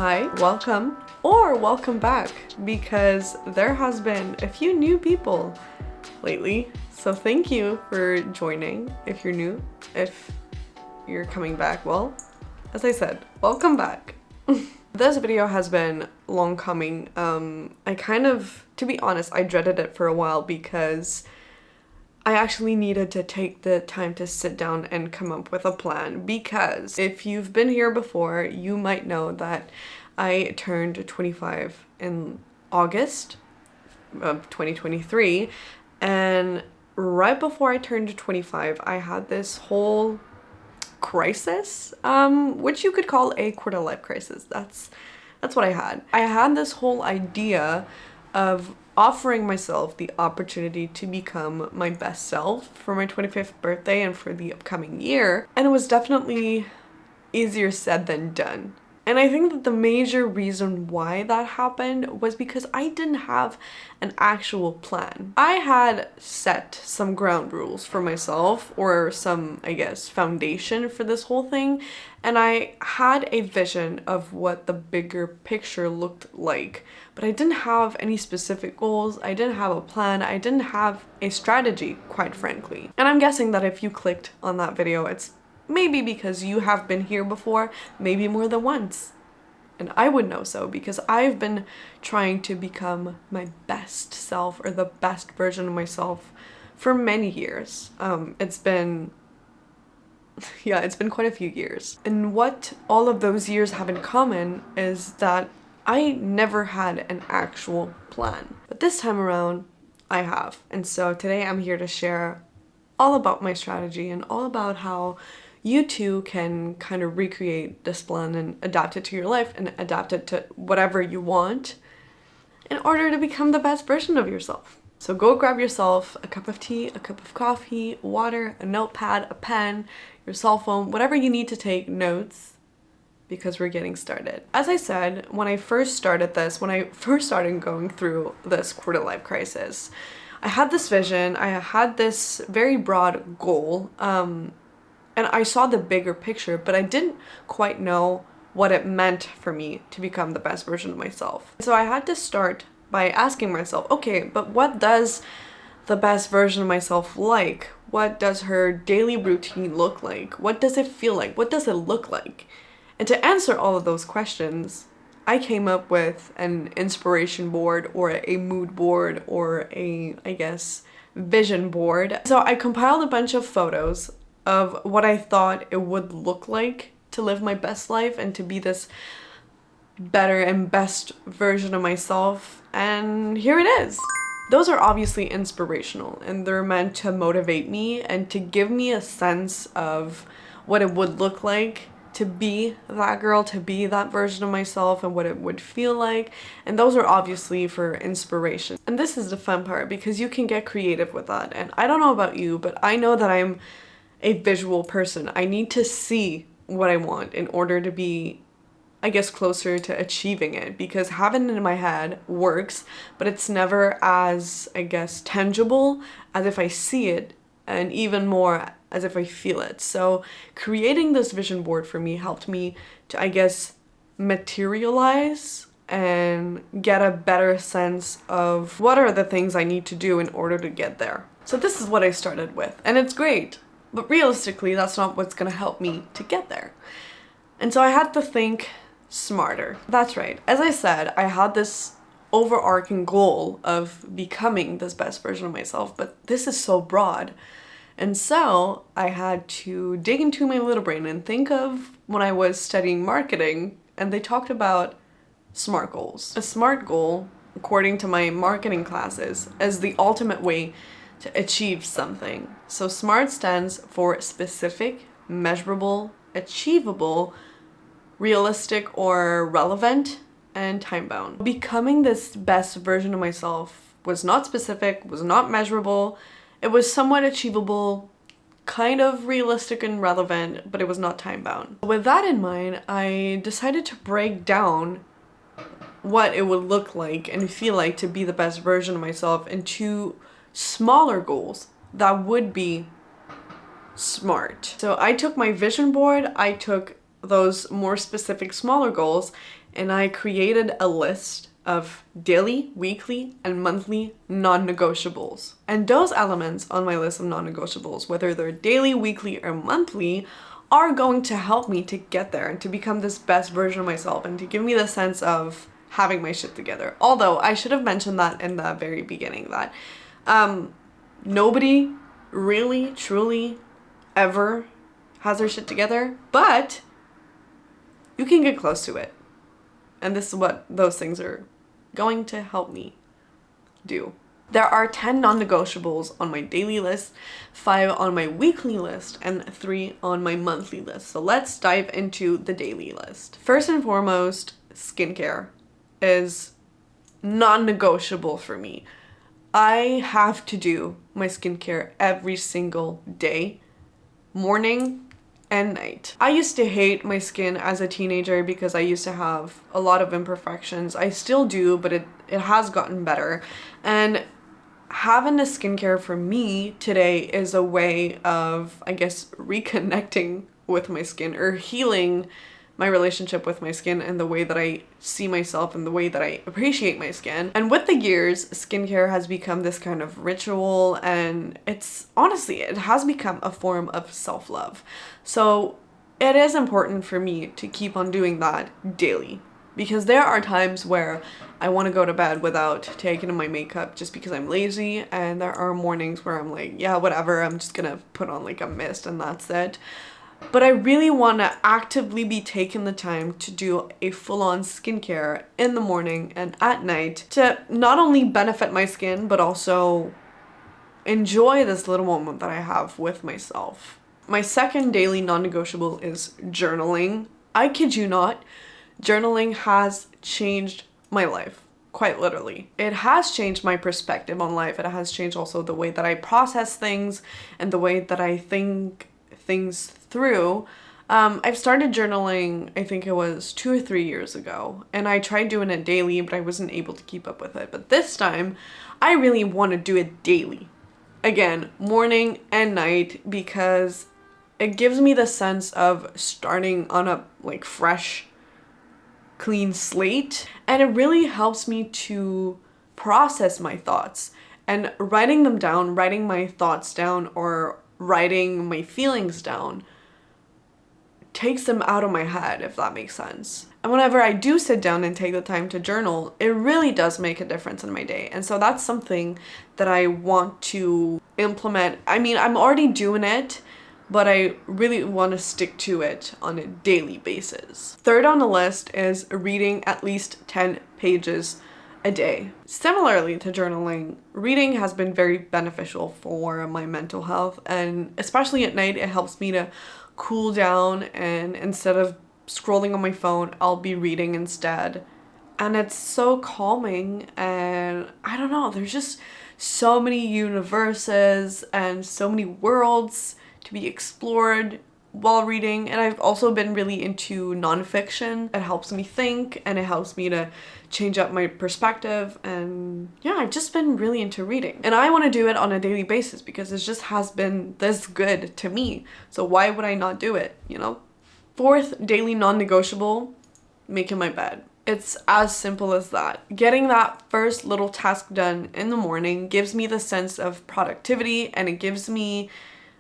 Hi, welcome, or welcome back, because there has been a few new people lately. So thank you for joining if you're new. If you're coming back, well, as I said, welcome back. This video has been long coming. To be honest, I dreaded it for a while because I actually needed to take the time to sit down and come up with a plan, because if you've been here before, you might know that I turned 25 in August of 2023, and right before I turned 25, I had this whole crisis, which you could call a quarter life crisis. That's what I had. I had this whole idea of offering myself the opportunity to become my best self for my 25th birthday and for the upcoming year, and it was definitely easier said than done. And I think that the major reason why that happened was because I didn't have an actual plan. I had set some ground rules for myself, or some, I guess, foundation for this whole thing, and I had a vision of what the bigger picture looked like, but I didn't have any specific goals, I didn't have a plan, I didn't have a strategy, quite frankly. And I'm guessing that if you clicked on that video, it's maybe because you have been here before, maybe more than once. And I would know so because I've been trying to become my best self, or the best version of myself, for many years. It's been quite a few years. And what all of those years have in common is that I never had an actual plan. But this time around, I have. And so today I'm here to share all about my strategy and all about how you too can kind of recreate this plan and adapt it to your life and adapt it to whatever you want in order to become the best version of yourself. So go grab yourself a cup of tea, a cup of coffee, water, a notepad, a pen, your cell phone, whatever you need to take notes, because we're getting started. As I said, when I first started going through this quarter life crisis, I had this vision, I had this very broad goal, and I saw the bigger picture, but I didn't quite know what it meant for me to become the best version of myself. So I had to start by asking myself, okay, but what does the best version of myself like? What does her daily routine look like? What does it feel like? What does it look like? And to answer all of those questions, I came up with an inspiration board, or a mood board, or a, I guess, vision board. So I compiled a bunch of photos of what I thought it would look like to live my best life and to be this better and best version of myself, and here it is. Those are obviously inspirational, and they're meant to motivate me and to give me a sense of what it would look like to be that girl, to be that version of myself, and what it would feel like. And those are obviously for inspiration. And this is the fun part, because you can get creative with that. And I don't know about you, but I know that I'm a visual person. I need to see what I want in order to be, I guess, closer to achieving it, because having it in my head works, but it's never as, I guess, tangible as if I see it, and even more as if I feel it. So creating this vision board for me helped me to, I guess, materialize and get a better sense of what are the things I need to do in order to get there. So this is what I started with, and it's great. But realistically, that's not what's gonna help me to get there. And so I had to think smarter. That's right. As I said, I had this overarching goal of becoming this best version of myself, but this is so broad. And so I had to dig into my little brain and think of when I was studying marketing, and they talked about SMART goals. A SMART goal, according to my marketing classes, is the ultimate way to achieve something. So SMART stands for specific, measurable, achievable, realistic or relevant, and time-bound. Becoming this best version of myself was not specific, was not measurable. It was somewhat achievable, kind of realistic and relevant, but it was not time-bound. With that in mind, I decided to break down what it would look like and feel like to be the best version of myself into smaller goals that would be SMART. So I took my vision board, I took those more specific smaller goals, and I created a list of daily, weekly, and monthly non-negotiables. And those elements on my list of non-negotiables, whether they're daily, weekly, or monthly, are going to help me to get there and to become this best version of myself and to give me the sense of having my shit together. Although I should have mentioned that in the very beginning, that nobody really, truly ever has their shit together, but you can get close to it. And this is what those things are going to help me do. There are 10 non-negotiables on my daily list, 5 on my weekly list, and 3 on my monthly list. So let's dive into the daily list. First and foremost, skincare is non-negotiable for me. I have to do my skincare every single day, morning and night. I used to hate my skin as a teenager because I used to have a lot of imperfections. I still do, but it has gotten better. And having a skincare for me today is a way of, I guess, reconnecting with my skin or healing my relationship with my skin and the way that I see myself and the way that I appreciate my skin. And with the years, skincare has become this kind of ritual, and it's honestly, it has become a form of self-love. So it is important for me to keep on doing that daily, because there are times where I want to go to bed without taking my makeup just because I'm lazy, and there are mornings where I'm like, yeah, whatever, I'm just gonna put on like a mist and that's it. But I really want to actively be taking the time to do a full-on skincare in the morning and at night to not only benefit my skin, but also enjoy this little moment that I have with myself. My second daily non-negotiable is journaling. I kid you not, journaling has changed my life. Quite literally. It has changed my perspective on life. It has changed also the way that I process things and the way that I think things through. I've started journaling, I think it was 2 or 3 years ago, and I tried doing it daily, but I wasn't able to keep up with it. But this time, I really want to do it daily. Again, morning and night, because it gives me the sense of starting on a like fresh, clean slate, and it really helps me to process my thoughts. And writing them down, writing my thoughts down, or writing my feelings down takes them out of my head, if that makes sense. And whenever I do sit down and take the time to journal, it really does make a difference in my day. And so that's something that I want to implement. I mean, I'm already doing it, but I really want to stick to it on a daily basis. Third on the list is reading at least 10 pages a day. Similarly to journaling, reading has been very beneficial for my mental health, and especially at night, it helps me to cool down, and instead of scrolling on my phone, I'll be reading instead. And it's so calming, and I don't know, there's just so many universes and so many worlds to be explored while reading. And I've also been really into nonfiction. It helps me think, and it helps me to change up my perspective, and yeah, I've just been really into reading. And I want to do it on a daily basis because it just has been this good to me. So why would I not do it, you know? Fourth daily non-negotiable, making my bed. It's as simple as that. Getting that first little task done in the morning gives me the sense of productivity, and it gives me,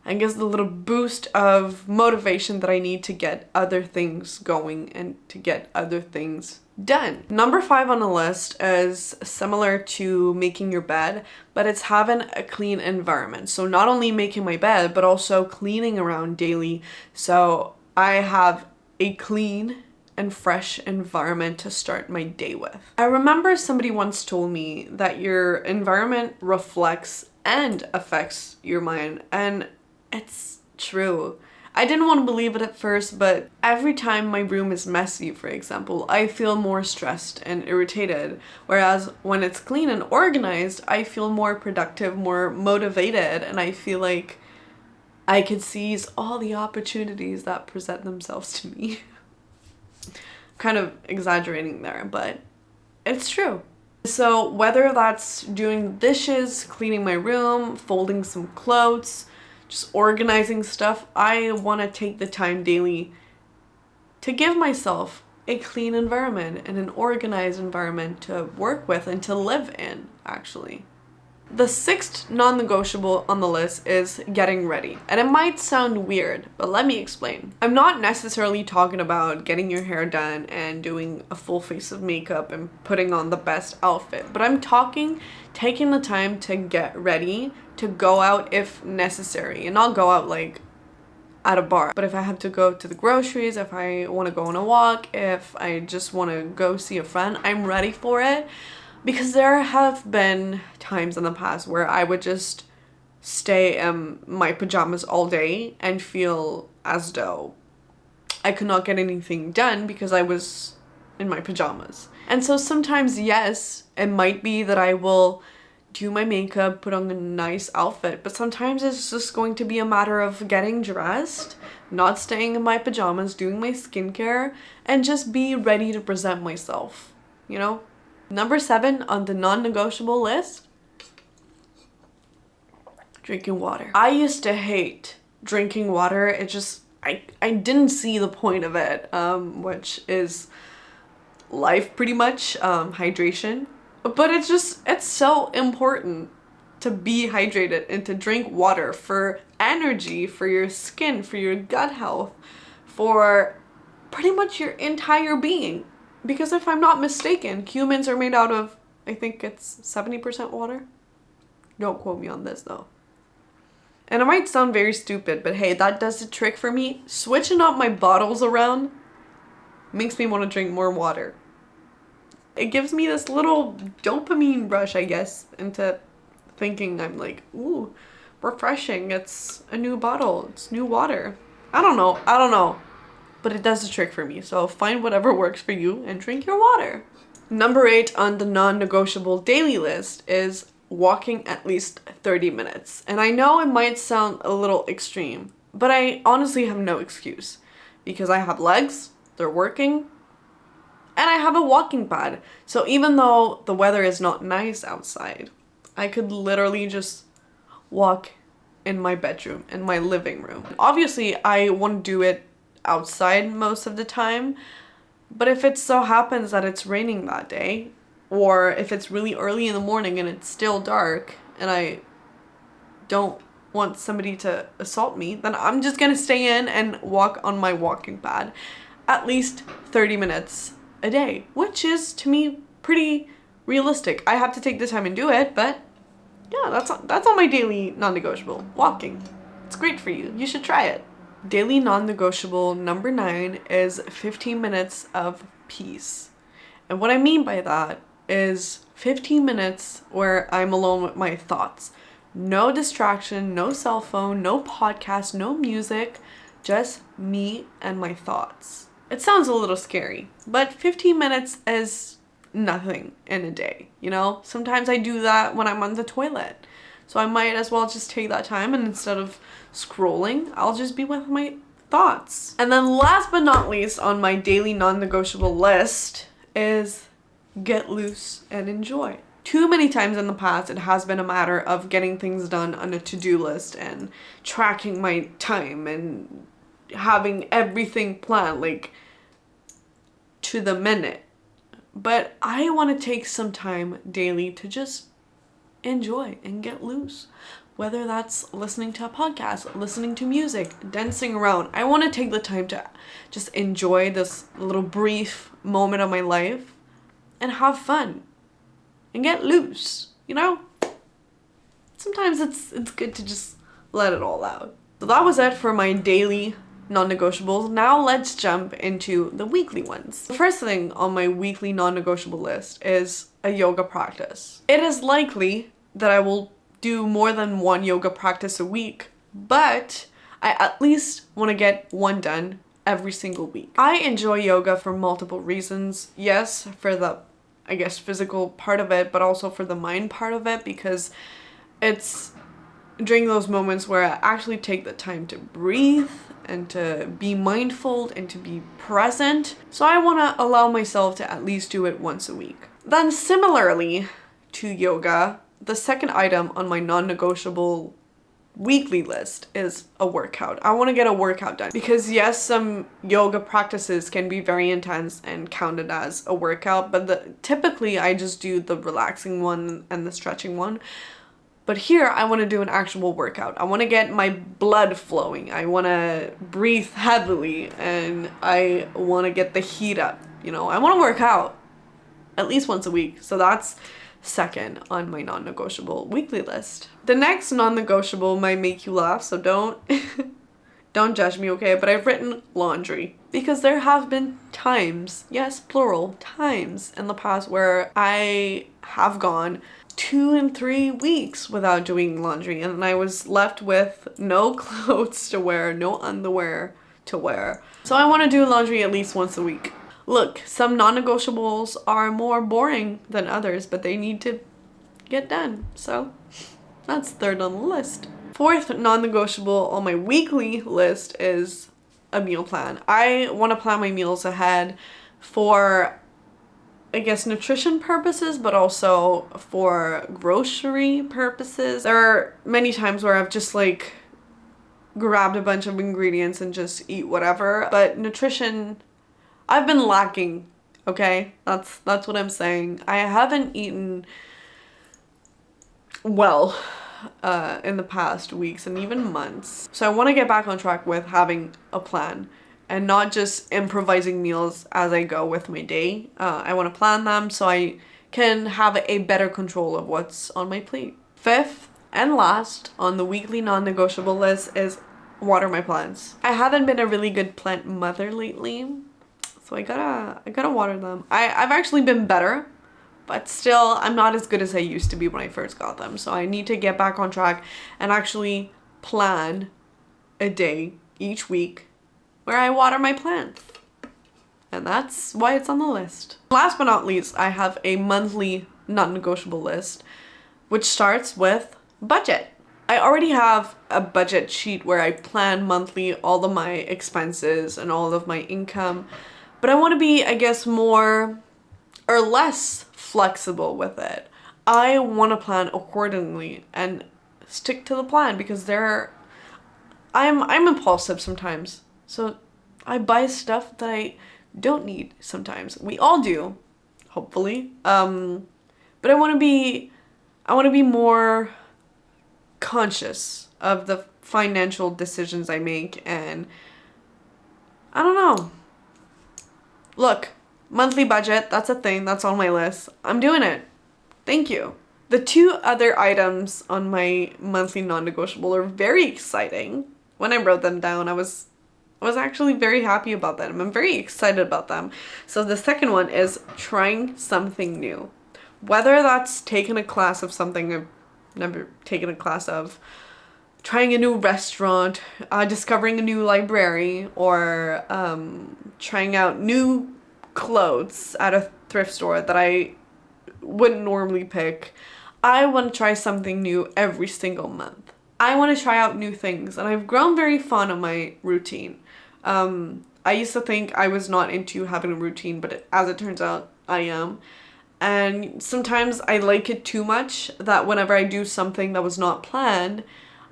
I guess, the little boost of motivation that I need to get other things going and to get other things done. Number 5 on the list is similar to making your bed, but it's having a clean environment. So not only making my bed, but also cleaning around daily. So I have a clean and fresh environment to start my day with. I remember somebody once told me that your environment reflects and affects your mind, and it's true. I didn't want to believe it at first, but every time my room is messy, for example, I feel more stressed and irritated. Whereas when it's clean and organized, I feel more productive, more motivated, and I feel like I could seize all the opportunities that present themselves to me. Kind of exaggerating there, but it's true. So whether that's doing dishes, cleaning my room, folding some clothes, just organizing stuff, I want to take the time daily to give myself a clean environment and an organized environment to work with and to live in, actually. The sixth non-negotiable on the list is getting ready. And it might sound weird, but let me explain. I'm not necessarily talking about getting your hair done and doing a full face of makeup and putting on the best outfit, but I'm talking taking the time to get ready to go out if necessary, and not go out like at a bar. But if I have to go to the groceries, if I want to go on a walk, if I just want to go see a friend, I'm ready for it. Because there have been times in the past where I would just stay in my pajamas all day and feel as though I could not get anything done because I was in my pajamas. And so sometimes, yes, it might be that I will do my makeup, put on a nice outfit, but sometimes it's just going to be a matter of getting dressed, not staying in my pajamas, doing my skincare, and just be ready to present myself, you know? Number 7 on the non-negotiable list, drinking water. I used to hate drinking water. It just, I didn't see the point of it, which is life pretty much, hydration. But it's so important to be hydrated and to drink water for energy, for your skin, for your gut health, for pretty much your entire being. Because if I'm not mistaken, humans are made out of, I think it's 70% water. Don't quote me on this though. And it might sound very stupid, but hey, that does the trick for me. Switching up my bottles around makes me want to drink more water. It gives me this little dopamine rush, I guess, into thinking I'm like, ooh, refreshing. It's a new bottle. It's new water. I don't know. But it does the trick for me. So find whatever works for you and drink your water. Number 8 on the non-negotiable daily list is walking at least 30 minutes. And I know it might sound a little extreme, but I honestly have no excuse because I have legs, they're working, and I have a walking pad. So even though the weather is not nice outside, I could literally just walk in my bedroom, in my living room. Obviously, I want to do it outside most of the time, but if it so happens that it's raining that day, or if it's really early in the morning and it's still dark and I don't want somebody to assault me, then I'm just gonna stay in and walk on my walking pad at least 30 minutes a day, which is to me pretty realistic. I have to take the time and do it, but yeah, that's on my daily non-negotiable. Walking. It's great for you. You should try it. Daily non-negotiable number 9 is 15 minutes of peace. And what I mean by that is 15 minutes where I'm alone with my thoughts. No distraction, no cell phone, no podcast, no music, just me and my thoughts. It sounds a little scary, but 15 minutes is nothing in a day, you know? Sometimes I do that when I'm on the toilet. So I might as well just take that time, and instead of scrolling, I'll just be with my thoughts. And then last but not least on my daily non-negotiable list is get loose and enjoy. Too many times in the past, it has been a matter of getting things done on a to-do list and tracking my time and having everything planned, like to the minute. But I want to take some time daily to just enjoy and get loose. Whether that's listening to a podcast, listening to music, dancing around. I want to take the time to just enjoy this little brief moment of my life and have fun and get loose, you know? Sometimes it's good to just let it all out. So that was it for my daily non-negotiables. Now let's jump into the weekly ones. The first thing on my weekly non-negotiable list is a yoga practice. It is likely that I will do more than one yoga practice a week, but I at least want to get one done every single week. I enjoy yoga for multiple reasons. Yes, for the, I guess, physical part of it, but also for the mind part of it, because it's during those moments where I actually take the time to breathe and to be mindful and to be present. So I want to allow myself to at least do it once a week. Then similarly to yoga, the second item on my non-negotiable weekly list is a workout. I want to get a workout done because yes, some yoga practices can be very intense and counted as a workout, but typically I just do the relaxing one and the stretching one. But here I want to do an actual workout. I want to get my blood flowing. I want to breathe heavily and I want to get the heat up. You know, I want to work out at least once a week. So that's second on my non-negotiable weekly list. The next non-negotiable might make you laugh, so don't don't judge me, okay? But I've written laundry because there have been times, yes, plural, times in the past where I have gone 2 and 3 weeks without doing laundry and I was left with no clothes to wear, no underwear to wear. So I want to do laundry at least once a week. Look, some non-negotiables are more boring than others, but they need to get done. So that's third on the list. Fourth non-negotiable on my weekly list is a meal plan. I want to plan my meals ahead for, I guess, nutrition purposes, but also for grocery purposes. There are many times where I've just like grabbed a bunch of ingredients and just eat whatever, but nutrition, I've been lacking, okay? That's what I'm saying. I haven't eaten well in the past weeks and even months. So I want to get back on track with having a plan and not just improvising meals as I go with my day. I want to plan them so I can have a better control of what's on my plate. Fifth and last on the weekly non-negotiable list is water my plants. I haven't been a really good plant mother lately, so I gotta water them. I've actually been better, but still I'm not as good as I used to be when I first got them. So I need to get back on track and actually plan a day each week where I water my plants. And that's why it's on the list. Last but not least, I have a monthly non-negotiable list, which starts with budget. I already have a budget sheet where I plan monthly all of my expenses and all of my income, but I want to be, I guess, more or less flexible with it. I want to plan accordingly and stick to the plan because I'm impulsive sometimes. So I buy stuff that I don't need sometimes. We all do, hopefully. But I want to be more conscious of the financial decisions I make, and I don't know. Look, monthly budget, that's a thing, that's on my list. I'm doing it. Thank you. The two other items on my monthly non-negotiable are very exciting. When I wrote them down, I was actually very happy about them. I'm very excited about them. So the second one is trying something new. Whether that's taking a class of something I've never taken a class of, trying a new restaurant, discovering a new library, or trying out new clothes at a thrift store that I wouldn't normally pick. I want to try something new every single month. I want to try out new things, and I've grown very fond of my routine. I used to think I was not into having a routine, but as it turns out, I am. And sometimes I like it too much that whenever I do something that was not planned,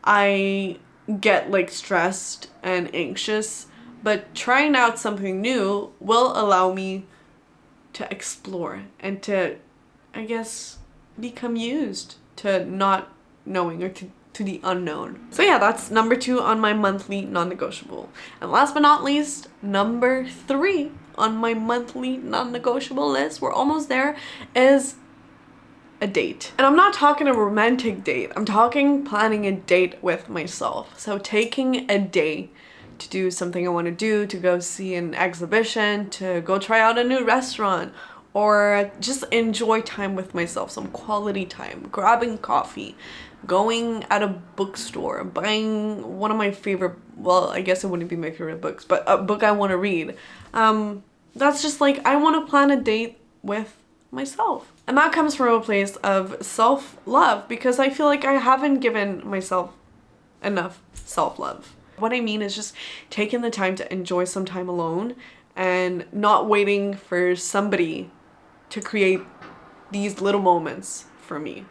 I get like stressed and anxious. But trying out something new will allow me to explore and to, I guess, become used to not knowing or to the unknown. So yeah, that's number 2 on my monthly non-negotiable. And last but not least, number 3 on my monthly non-negotiable list, we're almost there, is a date. And I'm not talking a romantic date. I'm talking planning a date with myself. So taking a day to do something I want to do, to go see an exhibition, to go try out a new restaurant, or just enjoy time with myself, some quality time, grabbing coffee, going at a bookstore, buying one of my favorite, well, I guess it wouldn't be my favorite books, but a book I want to read. That's just like, I want to plan a date with myself. And that comes from a place of self-love, because I feel like I haven't given myself enough self-love. What I mean is just taking the time to enjoy some time alone and not waiting for somebody to create these little moments for me.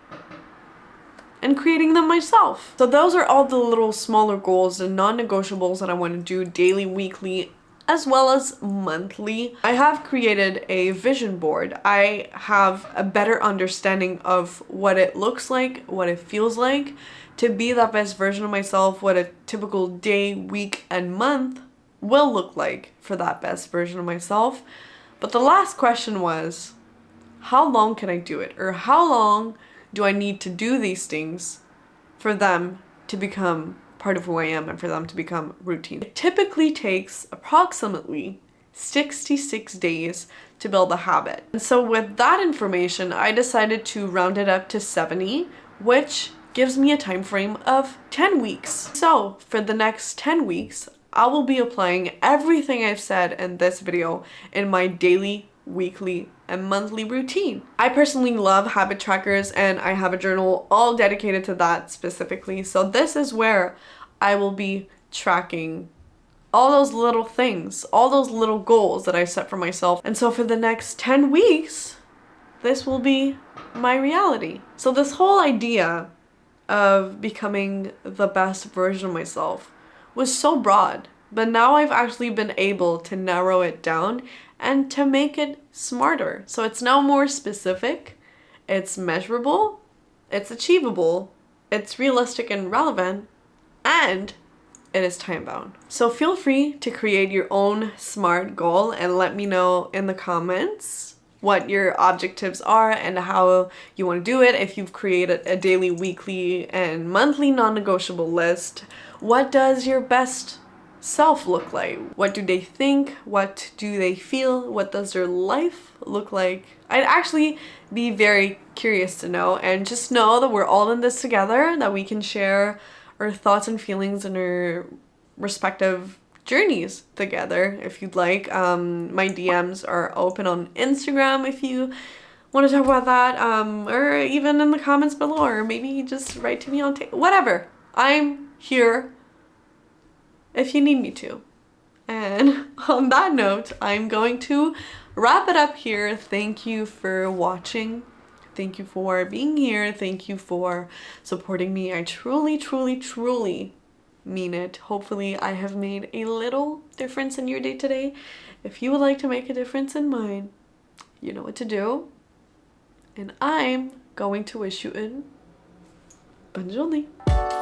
and creating them myself. So those are all the little smaller goals and non-negotiables that I want to do daily, weekly, as well as monthly. I have created a vision board. I have a better understanding of what it looks like, what it feels like to be that best version of myself, what a typical day, week, and month will look like for that best version of myself. But the last question was, how long can I do it? Or how long do I need to do these things for them to become part of who I am and for them to become routine? It typically takes approximately 66 days to build a habit. And so with that information, I decided to round it up to 70, which gives me a time frame of 10 weeks. So for the next 10 weeks, I will be applying everything I've said in this video in my daily, weekly, and monthly routine. I personally love habit trackers, and I have a journal all dedicated to that specifically. So this is where I will be tracking all those little things, all those little goals that I set for myself. And so for the next 10 weeks, this will be my reality. So this whole idea of becoming the best version of myself was so broad, but now I've actually been able to narrow it down and to make it smarter. So it's now more specific, it's measurable, it's achievable, it's realistic and relevant, and it is time bound. So feel free to create your own SMART goal and let me know in the comments what your objectives are and how you want to do it. If you've created a daily, weekly, and monthly non-negotiable list, what does your best self look like? What do they think? What do they feel? What does their life look like? I'd actually be very curious to know, and just know that we're all in this together, that we can share our thoughts and feelings and our respective journeys together if you'd like. My DMs are open on Instagram if you want to talk about that, or even in the comments below, or maybe just write to me on whatever. I'm here if you need me to. And on that note, I'm going to wrap it up here. Thank you for watching. Thank you for being here. Thank you for supporting me. I truly, truly, truly mean it. Hopefully I have made a little difference in your day today. If you would like to make a difference in mine, you know what to do. And I'm going to wish you a bonne journée.